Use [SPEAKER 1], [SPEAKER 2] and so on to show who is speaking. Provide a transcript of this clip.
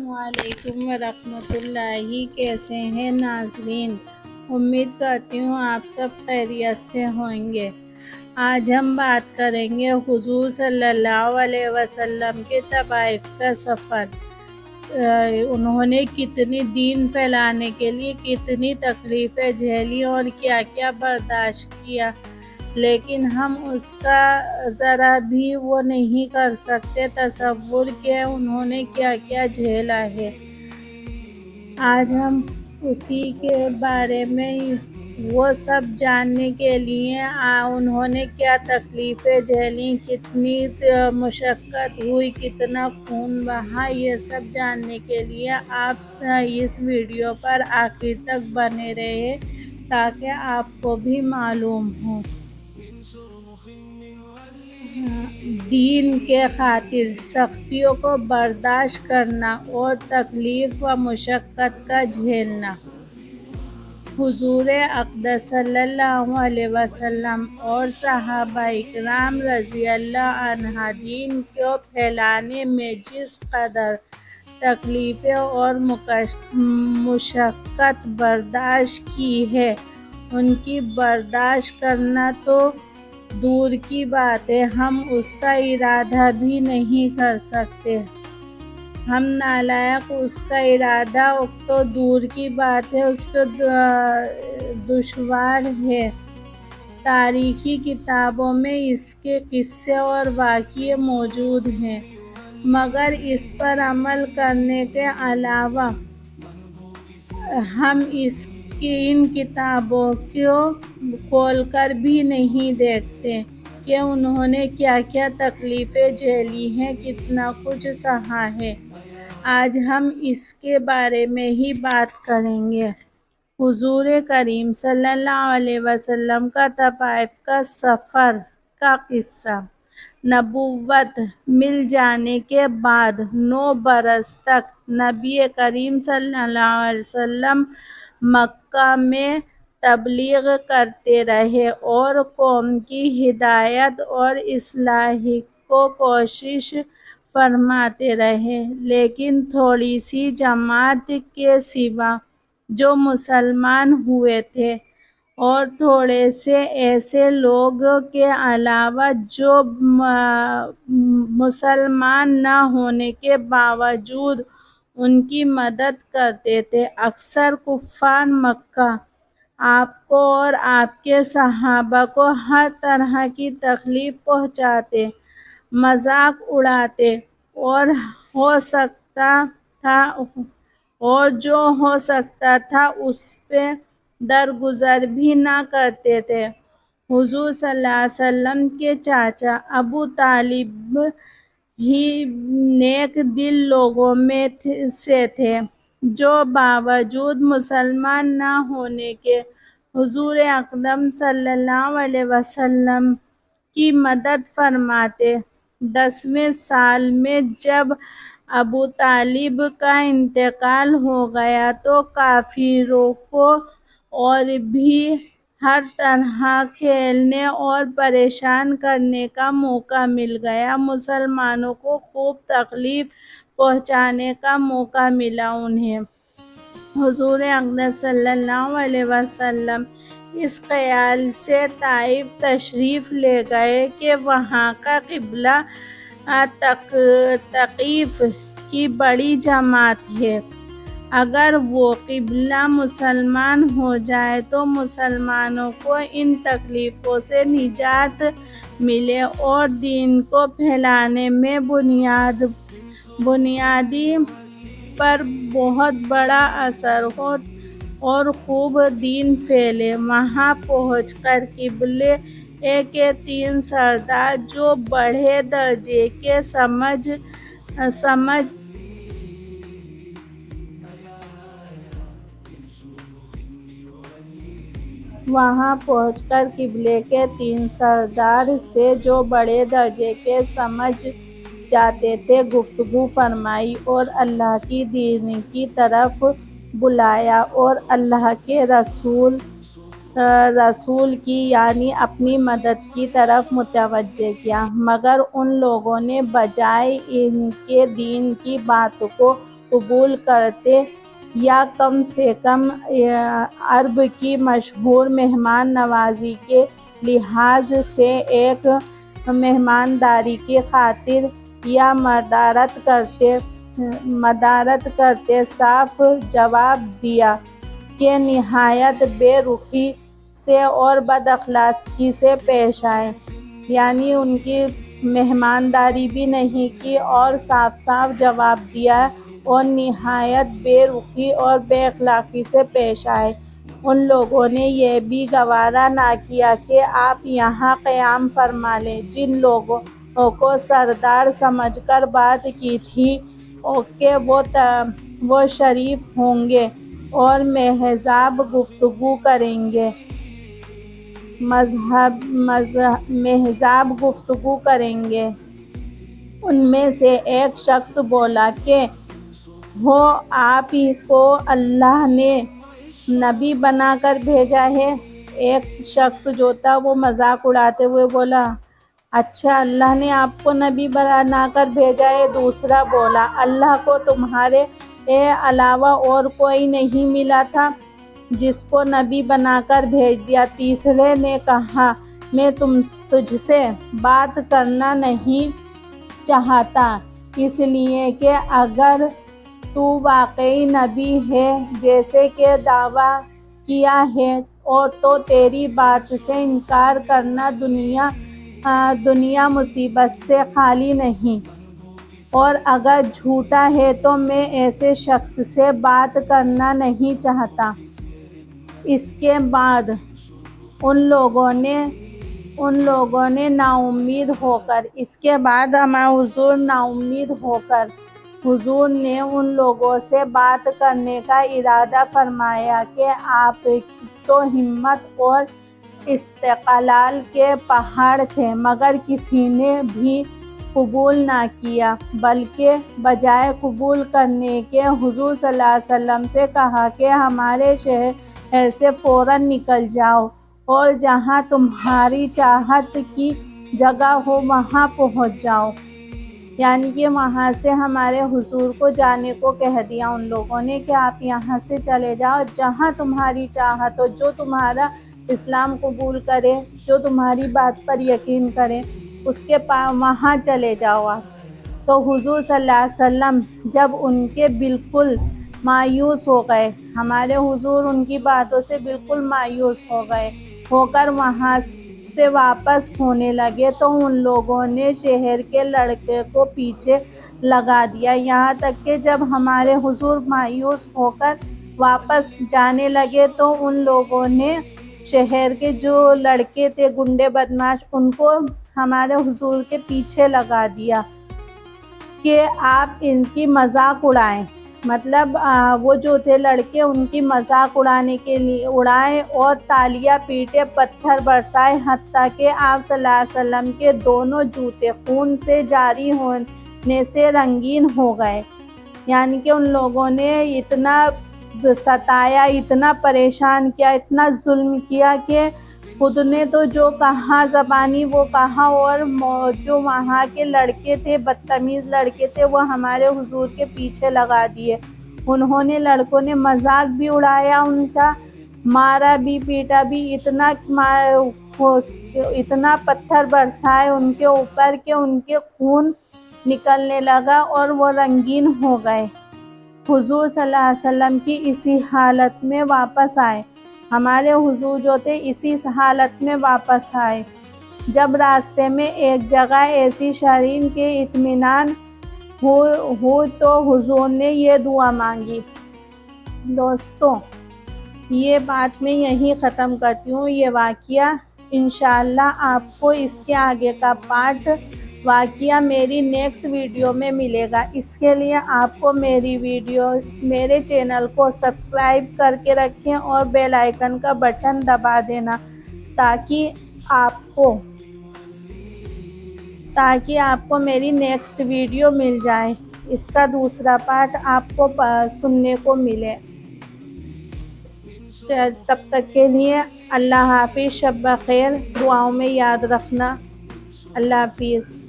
[SPEAKER 1] السلام علیکم ورحمۃ اللہ۔ کیسے ہیں ناظرین؟ امید کرتی ہوں آپ سب خیریت سے ہوں گے۔ آج ہم بات کریں گے حضور صلی اللہ علیہ وسلم کے طائف کا سفر۔ انہوں نے کتنی دین پھیلانے کے لیے کتنی تکلیفیں جھیلی اور کیا کیا برداشت کیا، لیکن ہم اس کا ذرا بھی وہ نہیں کر سکتے تصور کہ انہوں نے کیا کیا جھیلا ہے۔ آج ہم اسی کے بارے میں وہ سب جاننے کے لیے انہوں نے کیا تکلیفیں جھیلیں، کتنی مشقت ہوئی، کتنا خون بہا، یہ سب جاننے کے لیے آپ اس ویڈیو پر آخر تک بنے رہے تاکہ آپ کو بھی معلوم ہو۔ دین کے خاطر سختیوں کو برداشت کرنا اور تکلیف و مشقت کا جھیلنا۔ حضور اقدس صلی اللہ علیہ وسلم اور صحابہ کرام رضی اللہ عنہ دین کو پھیلانے میں جس قدر تکلیفیں اور مشقت برداشت کی ہے، ان کی برداشت کرنا تو دور کی بات ہے، ہم اس کا ارادہ بھی نہیں کر سکتے۔ ہم نالائق، اس کا ارادہ تو دور کی بات ہے، اس کو دشوار ہے۔ تاریخی کتابوں میں اس کے قصے اور واقعے موجود ہیں، مگر اس پر عمل کرنے کے علاوہ ہم ان کتابوں کو کھول کر بھی نہیں دیکھتے کہ انہوں نے کیا کیا تکلیفیں جھیلی ہیں، کتنا کچھ سہا ہے۔ آج ہم اس کے بارے میں ہی بات کریں گے۔ حضور کریم صلی اللہ علیہ وسلم کا طائف کا سفر کا قصہ۔ نبوت مل جانے کے بعد 9 برس تک نبی کریم صلی اللہ علیہ وسلم مکہ میں تبلیغ کرتے رہے اور قوم کی ہدایت اور اصلاح کی کوشش فرماتے رہے، لیکن تھوڑی سی جماعت کے سوا جو مسلمان ہوئے تھے اور تھوڑے سے ایسے لوگ کے علاوہ جو مسلمان نہ ہونے کے باوجود ان کی مدد کرتے تھے، اکثر کفار مکہ آپ کو اور آپ کے صحابہ کو ہر طرح کی تکلیف پہنچاتے، مذاق اڑاتے اور جو ہو سکتا تھا اس پہ درگزر بھی نہ کرتے تھے۔ حضور صلی اللہ علیہ وسلم کے چاچا ابو طالب ہی نیک دل لوگوں میں سے تھے جو باوجود مسلمان نہ ہونے کے حضور اکرم صلی اللہ علیہ وسلم کی مدد فرماتے۔ 10ویں سال میں جب ابو طالب کا انتقال ہو گیا تو کافروں کو اور بھی ہر طرح کھیلنے اور پریشان کرنے کا موقع مل گیا، مسلمانوں کو خوب تکلیف پہنچانے کا موقع ملا انہیں۔ حضور اقدس صلی اللہ علیہ وسلم اس خیال سے طائف تشریف لے گئے کہ وہاں کا قبلہ ثقیف کی بڑی جماعت ہے، اگر وہ قبلہ مسلمان ہو جائے تو مسلمانوں کو ان تکلیفوں سے نجات ملے اور دین کو پھیلانے میں بنیادی پر بہت بڑا اثر ہو اور خوب دین پھیلے۔ وہاں پہنچ کر قبلے کے 3 سردار جو بڑے درجے کے سمجھ جاتے تھے گفتگو فرمائی اور اللہ کی دین کی طرف بلایا اور اللہ کے رسول کی یعنی اپنی مدد کی طرف متوجہ کیا، مگر ان لوگوں نے بجائے ان کے دین کی بات کو قبول کرتے یا کم سے کم عرب کی مشہور مہمان نوازی کے لحاظ سے ایک مہمانداری کی خاطر یا مدارت کرتے صاف جواب دیا کہ نہایت بے رخی سے اور بد اخلاقی سے پیش آئے، یعنی ان کی مہمانداری بھی نہیں کی اور صاف صاف جواب دیا اور نہایت بے رخی اور بے اخلاقی سے پیش آئے۔ ان لوگوں نے یہ بھی گوارا نہ کیا کہ آپ یہاں قیام فرما لیں۔ جن لوگوں کو سردار سمجھ کر بات کی تھی کہ وہ شریف ہوں گے اور مہذاب گفتگو کریں گے، ان میں سے ایک شخص بولا کہ ہو آپ ہی کو اللہ نے نبی بنا کر بھیجا ہے؟ ایک شخص جو تھا وہ مذاق اڑاتے ہوئے بولا، اچھا اللہ نے آپ کو نبی بنا کر بھیجا ہے؟ دوسرا بولا، اللہ کو تمہارے علاوہ اور کوئی نہیں ملا تھا جس کو نبی بنا کر بھیج دیا؟ تیسرے نے کہا، میں تجھ سے بات کرنا نہیں چاہتا، اس لیے کہ اگر تو واقعی نبی ہے جیسے کہ دعویٰ کیا ہے تو تیری بات سے انکار کرنا دنیا مصیبت سے خالی نہیں، اور اگر جھوٹا ہے تو میں ایسے شخص سے بات کرنا نہیں چاہتا۔ اس کے بعد ان لوگوں نے ناامید ہو کر حضور نے ان لوگوں سے بات کرنے کا ارادہ فرمایا کہ آپ تو ہمت اور استقلال کے پہاڑ تھے، مگر کسی نے بھی قبول نہ کیا، بلکہ بجائے قبول کرنے کے حضور صلی اللہ علیہ وسلم سے کہا کہ ہمارے شہر سے فوراً نکل جاؤ اور جہاں تمہاری چاہت کی جگہ ہو وہاں پہنچ جاؤ، یعنی کہ وہاں سے ہمارے حضور کو جانے کو کہہ دیا ان لوگوں نے کہ آپ یہاں سے چلے جاؤ، جہاں تمہاری چاہت ہو، جو تمہارا اسلام قبول کرے، جو تمہاری بات پر یقین کرے، اس کے وہاں چلے جاؤ آپ۔ تو حضور صلی اللہ علیہ وسلم جب ان کے بالکل مایوس ہو گئے، ہمارے حضور ان کی باتوں سے بالکل مایوس ہو کر وہاں سے واپس ہونے لگے تو ان لوگوں نے شہر کے لڑکے کو پیچھے لگا دیا، یہاں تک کہ جب ہمارے حضور مایوس ہو کر واپس جانے لگے تو ان لوگوں نے شہر کے جو لڑکے تھے گنڈے بدماش، ان کو ہمارے حضور کے پیچھے لگا دیا کہ آپ ان کی مذاق اڑائیں، مطلب وہ جو تھے لڑکے ان کی مذاق اڑانے کے لیے اڑائے اور تالیاں پیٹے، پتھر برسائے، حتیٰ کہ آپ صلی اللہ علیہ وسلم کے دونوں جوتے خون سے جاری ہونے سے رنگین ہو گئے، یعنی کہ ان لوگوں نے اتنا ستایا، اتنا پریشان کیا، اتنا ظلم کیا کہ خود نے تو جو کہا زبانی وہ کہا، اور جو وہاں کے لڑکے تھے، بدتمیز لڑکے تھے، وہ ہمارے حضور کے پیچھے لگا دیے۔ لڑکوں نے مذاق بھی اڑایا ان کا، مارا بھی، پیٹا بھی، اتنا پتھر برسائے ان کے اوپر کہ ان کے خون نکلنے لگا اور وہ رنگین ہو گئے۔ حضور صلی اللہ علیہ وسلم کی اسی حالت میں واپس آئے، ہمارے حضور جو تھے اسی حالت میں واپس آئے۔ جب راستے میں ایک جگہ ایسی شرین کہ اطمینان ہو تو حضور نے یہ دعا مانگی۔ دوستو، یہ بات میں یہیں ختم کرتی ہوں، یہ واقعہ انشاءاللہ آپ کو اس کے آگے کا پارٹ واقعہ میری نیکسٹ ویڈیو میں ملے گا۔ اس کے لیے آپ کو میرے چینل کو سبسکرائب کر کے رکھیں اور بیل آئیکن کا بٹن دبا دینا تاکہ آپ کو میری نیکسٹ ویڈیو مل جائے، اس کا دوسرا پارٹ آپ کو سننے کو ملے۔ تب تک کے لیے اللہ حافظ، شب بخیر، دعاؤں میں یاد رکھنا، اللہ حافظ۔